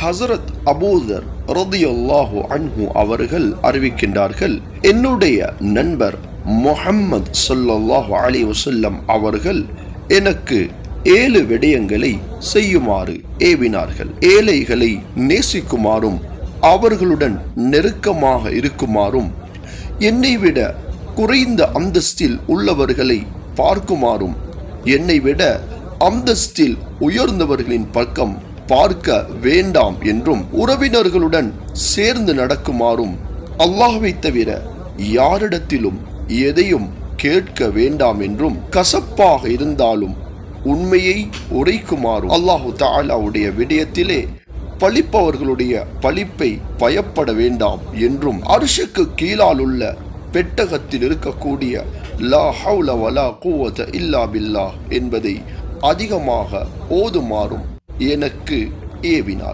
ஹஸரத் அபூதர் ரலியல்லாஹு அன்ஹு அவர்கள் அறிவிக்கின்றார்கள், என்னுடைய நண்பர் முஹம்மது ஸல்லல்லாஹு அலைஹி வஸல்லம் அவர்கள் எனக்கு 7 விடயங்களை செய்யுமாறு ஏவினார்கள். ஏழைகளை நேசிக்குமாறும் அவர்களுடன் நெருக்கமாக இருக்குமாறும், என்னை விட குறைந்த அந்தஸ்தில் உள்ளவர்களை பார்க்குமாறும், என்னை விட அந்தஸ்தில் உயர்ந்தவர்களின் பக்கம் பார்க்க வேண்டாம் என்றும், உறவினர்களுடன் சேர்ந்து நடக்குமாறும், அல்லாஹ்வை தவிர யாரிடத்திலும் எதையும் கேட்க வேண்டாம் என்றும், கசப்பாக இருந்தாலும் உண்மையை உரைக்குமாறும், அல்லாஹு தஆலாவுடைய விடயத்திலே பழிப்பவர்களுடைய பழிப்பை பயப்பட வேண்டாம் என்றும், அர்ஷுக்கு கீழால் உள்ள பெட்டகத்தில் இருக்கக்கூடிய லா ஹவுல வலா குவத இல்லா பில்லாஹ் என்பதை அதிகமாக ஓதுமாறும் எனக்கு ஏவினார்.